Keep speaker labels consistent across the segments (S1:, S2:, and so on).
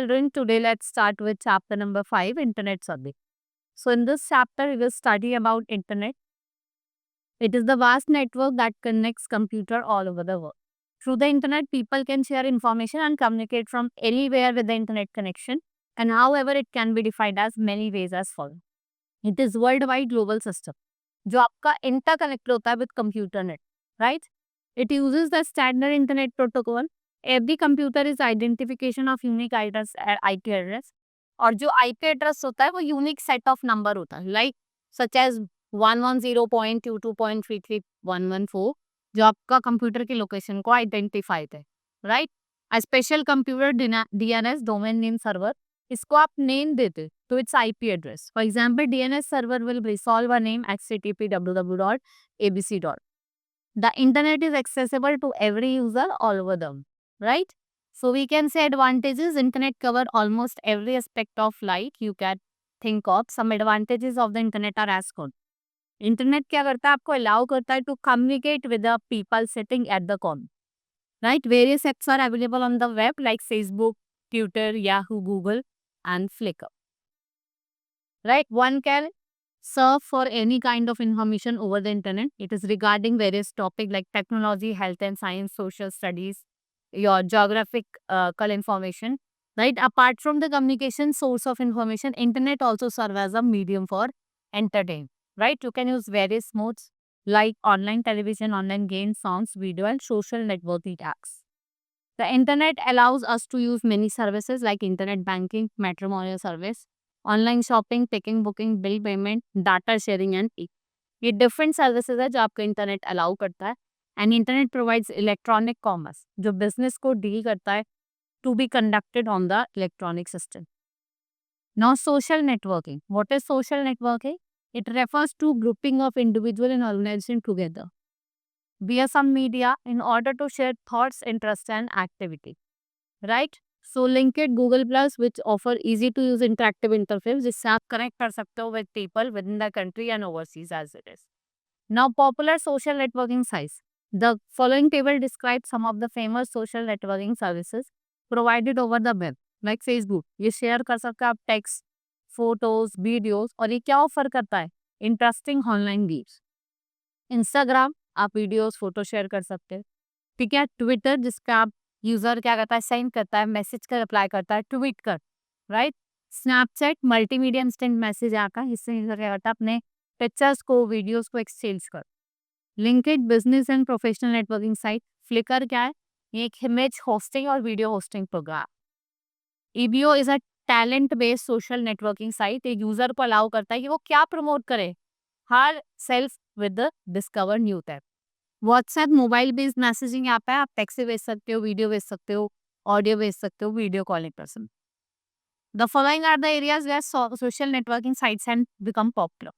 S1: children, today let's start with chapter number 5, Internet Survey. So in this chapter, we will study about Internet. It is the vast network that connects computer all over the world. Through the Internet, people can share information and communicate from anywhere with the Internet connection. And however, it can be defined as many ways as follows. It is worldwide global system जो आपका interconnect होता है with computer net, right? It uses the standard internet protocol. Every computer is identification of unique IP address. और जो IP address होता है वो unique set of number होता है, like such as 110.22.33.114 जो आपका कंप्यूटर की लोकेशन को आइडेंटिफाई है, right? A special computer DNS domain name server, इसको आप नेम देते तो it's IP address. For example DNS server will resolve a name http www.abc. The internet is accessible to every user all over the world, right? So we can say advantages. Internet cover almost every aspect of life you can think of. Some advantages of the internet are as follows. Internet क्या करता है, आपको allow करता है to communicate with the people sitting at the corner, right? Various apps are available on the web like Facebook, Twitter, Yahoo, Google and Flickr, right? One can search for any kind of information over the internet. It is regarding various topics like technology, health and science, social studies, your geographical information, right? Apart from the communication source of information, internet also serves as a medium for entertainment, right? You can use various modes like online television, online games, songs, video and social networking apps. The internet allows us to use many services like internet banking, matrimonial service, online shopping, ticketing booking, bill payment, data sharing and ये different services है जो आपका internet allow करता है. And internet provides electronic commerce जो business को deal करता है to be conducted on the electronic system. Now social networking. What is social networking? It refers to grouping of individual and organisation together via some media in order to share thoughts, interests and activity, right? So LinkedIn, Google Plus, which offer easy to use interactive interface जिससे आप connect कर सकते हो with people within the country and overseas as it is. Now popular social networking sites. The following table describes some of the famous social networking services provided over the web, like Facebook. ये share कर सकते हैं आप text, photos, videos और ये क्या offer करता है? Interesting online games. Instagram, आप videos, photo share कर सकते हैं. ठीक है. Twitter, जिसपे आप यूजर क्या करता है, सेंड करता है, मैसेज का रिप्लाई करता है, ट्वीट कर, right? Snapchat multimedia instant message आका, इससे यूजर क्या करता है, अपने पिक्चर्स को, वीडियोस को एक्सचेंज कर. LinkedIn business and professional networking site. Flickr क्या है? ये एक इमेज होस्टिंग और video hosting program. Ibibo is a talent based social networking site. एक यूजर को अलाउ करता है कि वो क्या प्रमोट करे, herself with discover new tab. WhatsApp mobile based messaging app है. आप टेक्स्ट से भेज सकते हो, वीडियो भेज सकते हो, ऑडियो भेज सकते हो, वीडियो कॉलिंग कर सकते हो. The following are the areas where social networking sites have become popular.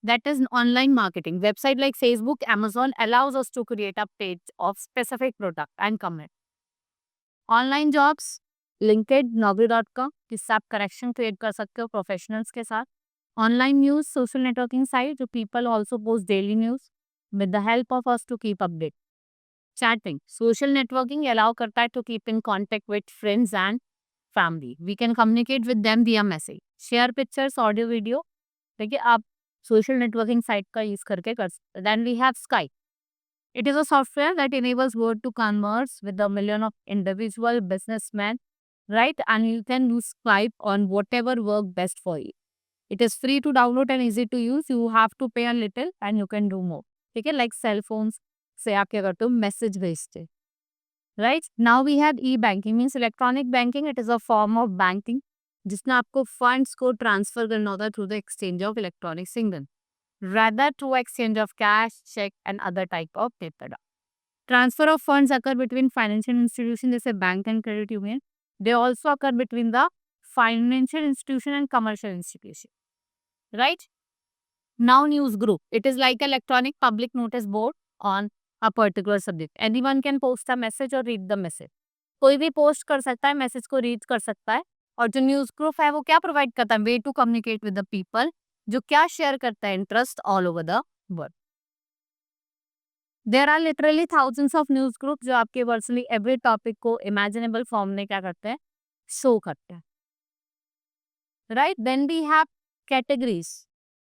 S1: That is online marketing. Website like Facebook, Amazon allows us to create a page of specific product and comment. Online jobs, LinkedIn, Naukri.com, जिससे आप connection create कर सकते हो professionals के साथ. Online news social networking site जो people also post daily news with the help of us to keep update. Chatting. Social networking allow करता है to keep in contact with friends and family. We can communicate with them via message. Share pictures, audio, video. देखिए आप social networking site का use करके कर सकते. Then we have Skype. It is a software that enables word to converse with a million of individual businessmen, right? And you can use Skype on whatever work best for you. It is free to download and easy to use. You have to pay a little and you can do more. ठीक है, like cell phones से आप क्या करते हो, message भेजते, right? Now we have e banking means electronic banking. It is a form of banking जिसमें आपको फंड्स को ट्रांसफर करना होता है through the exchange of electronic signal rather to exchange of cash, check and other type of paper. Transfer of funds occur between financial institutions जैसे bank and credit union. They also occur between the financial institution and commercial institution, right? Now news group. It is like electronic public notice board on a particular subject. Anyone can post a message or read the message. कोई भी post कर सकता है, message को read कर सकता है. और जो न्यूज ग्रुप है वो क्या प्रोवाइड करता है, way to communicate with the people, जो क्या शेयर करता है, interest all over the world. There are literally thousands of news group जो आपके वर्चुअली एवरी टॉपिक को इमेजिनेबल फॉर्म में क्या करते हैं, शो करते हैं, right? Then we have categories.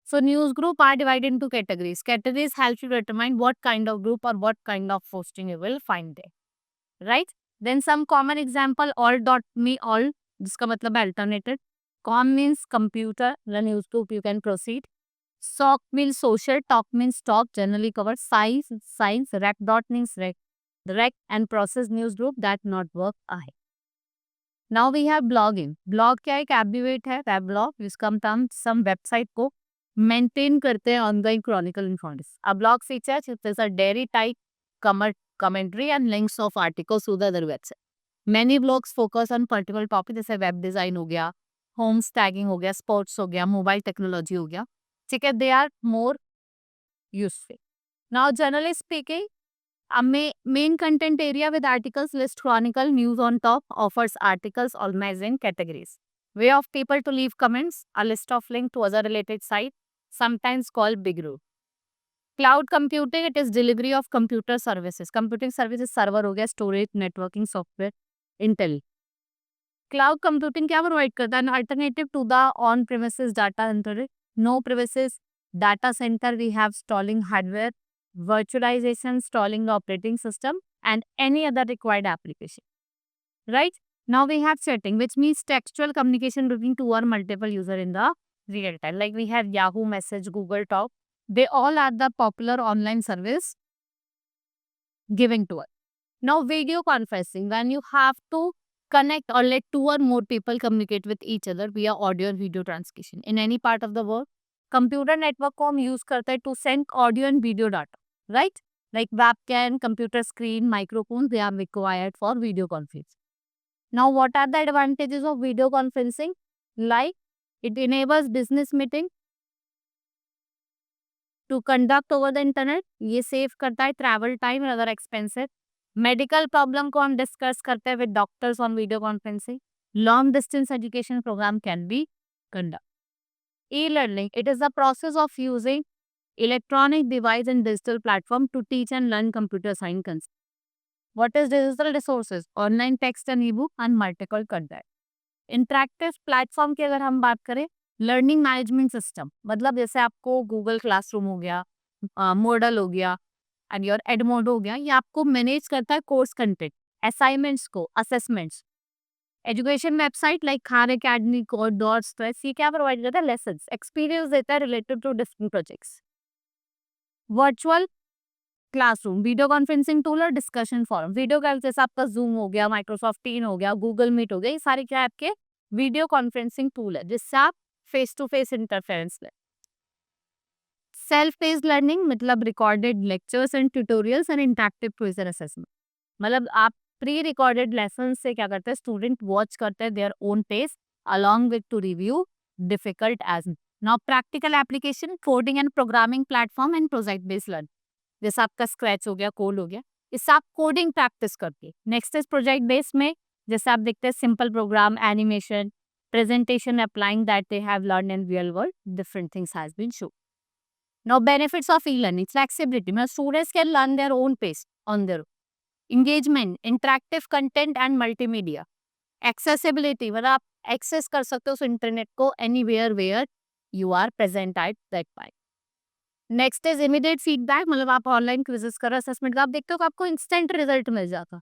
S1: So news group are divided into categories. Categories help you determine what kind of group or what kind of posting you will find there, right? Then some common example, all.me, all, जिसका मतलब है alternated. Com means computer, the news group you can proceed. Soc means social, talk means talk, generally covers science, rec dot means rec and process news group that not work आहे. Now we have blogging. Blog क्या एक abbreviate है, web blog, जिसका हम some website को maintain करते हैं ongoing chronicle information. A blog features is a dairy type commentary and links of articles to the other website. Many blogs focus on particular topic जैसे web design हो गया, Holmes tagging हो गया, sports हो गया, mobile technology हो गया. ठीक है, they are more useful. Now generally speaking, a main content area with articles list chronicle news on top, offers articles organized in categories. Way of people to leave comments, a list of link to other related site, sometimes called big group. Cloud computing, it is delivery of computer services. Computing services server हो गया, storage, networking, software, intel. Cloud computing क्या provide करता है? An alternative to the on-premises data center. No premises data center, we have stalling hardware, virtualization, stalling the operating system, and any other required application. Right? Now we have chatting, which means textual communication between two or multiple user in the real time. Like we have Yahoo Message, Google Talk. They all are the popular online service giving to us. Now video conferencing, when you have to connect or let two or more people communicate with each other via audio and video transmission in any part of the world. Computer network को हम use करते हैं to send audio and video data, right? Like webcam, computer screen, microphones, they are required for video conference. Now, what are the advantages of video conferencing? Like, it enables business meeting to conduct over the internet. ये save करता है travel time and other expenses. Medical problem को हम discuss करते हैं with doctors on video conferencing. Long distance education program can be conduct. E learning, it is the process of using electronic device and digital platform to teach and learn computer science concept. What is digital resources? Online text and e book and multiple content. Interactive platform की अगर हम बात करें, learning management system, मतलब जैसे आपको Google classroom हो गया, मोडल हो गया एंड योर एडमोड हो गया, ये आपको मैनेज करता है कोर्स कंटेंट, असाइनमेंट्स को, assessments. Education website like Khan Academy, code dots, ये क्या प्रोवाइड करता है? लेसन्स, एक्सपीरियंस देता है related to different projects. Virtual classroom, video conferencing tool और डिस्कशन फॉरम. वीडियो कॉल जैसे आपका जूम हो गया, माइक्रोसॉफ्ट टीम हो गया, गूगल मीट हो गया, ये सारे क्या है आपके वीडियो कॉन्फ्रेंसिंग टूल है जिससे आप फेस टू फेस इंटरफेरेंस ले. सेल्फ पेस्ड लर्निंग मतलब recorded lectures and tutorials and interactive quiz assessment. मतलब आप प्री रिकॉर्डेड लेसन से क्या करते हैं, स्टूडेंट वॉच करते हैं their own pace along with to review difficult age. Now practical application, coding and programming platform and project based learning. जैसे आपका स्क्रैच हो गया, कोड हो गया, इससे आप कोडिंग प्रैक्टिस करके. नेक्स्ट इज प्रोजेक्ट बेस में जैसे आप देखते हैं simple program, animation, presentation applying that they have learned in real world, different things has been shown. Now benefits of e-learning, flexibility, means students can learn their own pace on their own. Engagement, interactive content and multimedia. Accessibility, मतलब आप access कर सकते हो उस internet को anywhere where you are present at that time. Next is immediate feedback, मतलब आप online quizzes कर रहे हो, असेसमेंट का आप देखते हो कि आपको इंस्टेंट रिजल्ट मिल जाता.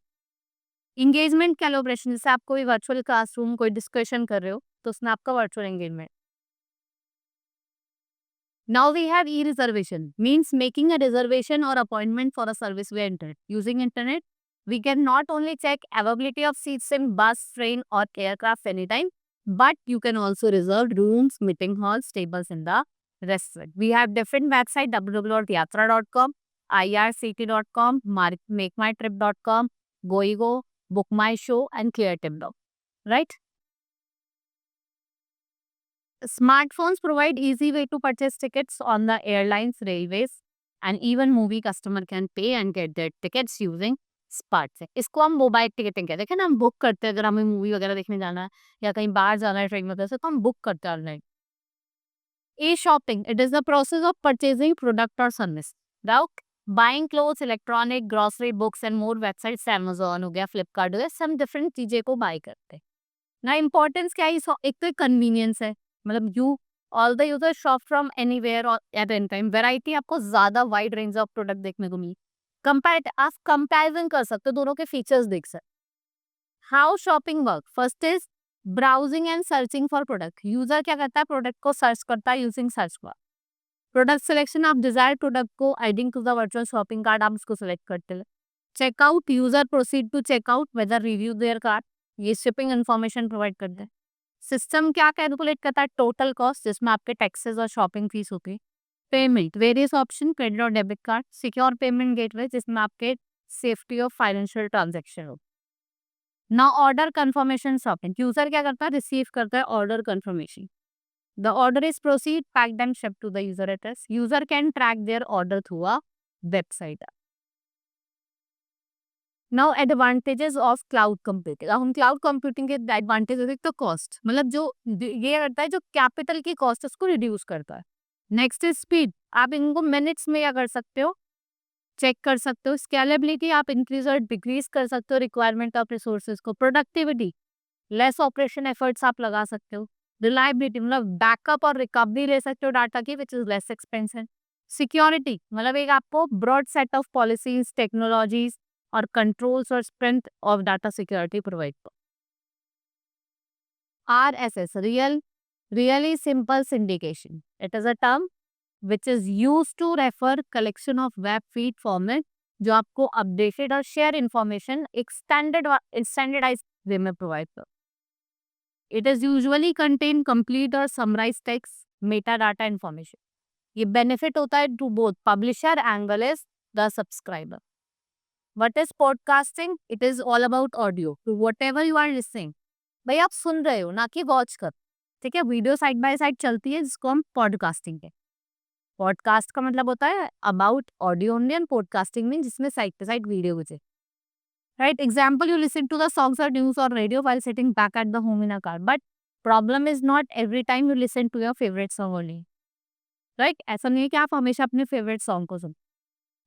S1: इंगेजमेंट कैलिब्रेशन, जैसे आप कोई वर्चुअल क्लासरूम कोई डिस्कशन कर रहे हो तो उसमें आपका virtual engagement. Now we have e reservation, means making a reservation और appointment for a service via internet. Using internet we can not only check availability of seats in bus, train or aircraft anytime, but you can also reserve rooms, meeting halls, tables in the restaurant. We have different websites, www.yatra.com, irct.com, makemytrip.com, Goigo, Book My Show and ClearTip.com, right? Smartphones provide easy way to purchase tickets on the airlines, railways, and even movie customer can pay and get their tickets using smart से. इसको हम mobile ticketing कहते हैं. देखिए ना, हम book करते हैं अगर हमें मूवी वगैरह देखने जाना है या कहीं बाहर जाना है ट्रेन वगैरह से, तो हम बुक करते हैं online. E shopping, it is the process of purchasing product और service. Route buying clothes, electronic, grocery, books and more. Websites Amazon हो गया, फ्लिपकार्ट हो गया, सब डिफरेंट चीजें को बाय करते हैं. ना इम्पोर्टेंस क्या है एक तो कन्वीनियंस है, मतलब you all the user shop from anywhere और एट एनी टाइम, वैरायटी आपको ज्यादा वाइड रेंज ऑफ प्रोडक्ट देखने को मिली, कंपेयर आप कंपैरिजन कर सकते हो, दोनों के फीचर्स देख सकते। How shopping work, first is browsing and searching for product, user क्या करता है, प्रोडक्ट को सर्च करता है using search bar. Product selection, आप डिजायर प्रोडक्ट को adding to the virtual shopping cart आप उसको सिलेक्ट करते हैं। Checkout, user proceed to checkout whether review their cart, ये शिपिंग इन्फॉर्मेशन प्रोवाइड करते हैं। सिस्टम क्या कैलकुलेट करता है, टोटल कॉस्ट जिसमें आपके टैक्सेस और शॉपिंग फीस होती है। पेमेंट, वेरियस ऑप्शन, क्रेडिट और debit card. Secure payment gateway जिसमें आपके सेफ्टी ऑफ फाइनेंशियल ट्रांजेक्शन हो। ना ऑर्डर कंफर्मेशन शॉपिंग, यूजर क्या करता है, रिसीव करता है order confirmation. The order is proceed packed and shipped to the user address, user can track their order through a website. Now advantages of cloud computing, अब हम cloud computing के advantages, एक तो कॉस्ट, मतलब जो ये करता है, जो कैपिटल की कॉस्ट उसको रिड्यूस करता है। नेक्स्ट इज स्पीड, आप इनको मिनट्स में क्या कर सकते हो, चेक कर सकते हो। स्केलेबिलिटी, आप इंक्रीज और डिक्रीज कर सकते हो रिक्वायरमेंट ऑफ रिसोर्सेज को। प्रोडक्टिविटी, लेस ऑपरेशन एफर्ट्स आप लगा सकते हो। रिलायबिलिटी, मतलब बैकअप और रिकवरी ले सकते हो डाटा की, which is less expensive. Security, मतलब एक आपको broad set of policies, technologies और कंट्रोल्स और strength of data security provide कर। RSS, really simple syndication. It is a term which is used to refer collection of web feed format जो आपको updated और share information एक standardize way में provide कर। It is usually contain complete और summarize text, meta data information. ये benefit होता है to both publisher and well as the subscriber. What is podcasting, it is all about audio, to whatever you are listening, भाई आप सुन रहे हो ना कि वॉच कर, ठीक है, वीडियो साइड बाय साइड चलती है जिसको हम पॉडकास्टिंग कहते हैं। पॉडकास्ट का मतलब होता है about audio only, and podcasting mean जिसमें साइड बाय साइड वीडियो बजे। Right, example, you listen to the songs और न्यूज और radio while sitting back at the home in a car, but problem is not every time you listen to your favorite song only, right, ऐसा नहीं है कि आप हमेशा अपने favourite song को सुनो।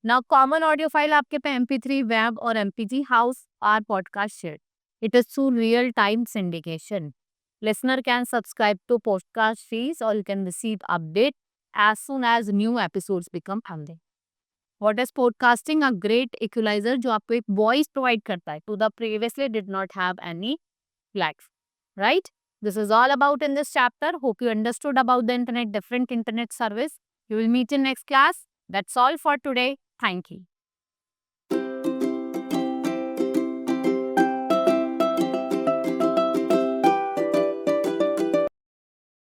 S1: ना कॉमन ऑडियो फाइल आपके पे MP3, वेब और MPG house our podcast share, it is through real time syndication. Listener can subscribe to podcast feeds or you can receive update as soon as new episodes become available. What is podcasting? A great equalizer जो आपको एक voice provide करता है to the previously did not have any flags. Right? This is all about in this chapter. Hope you understood about the internet, different internet service. You will meet in next class. That's all for today. Thank you.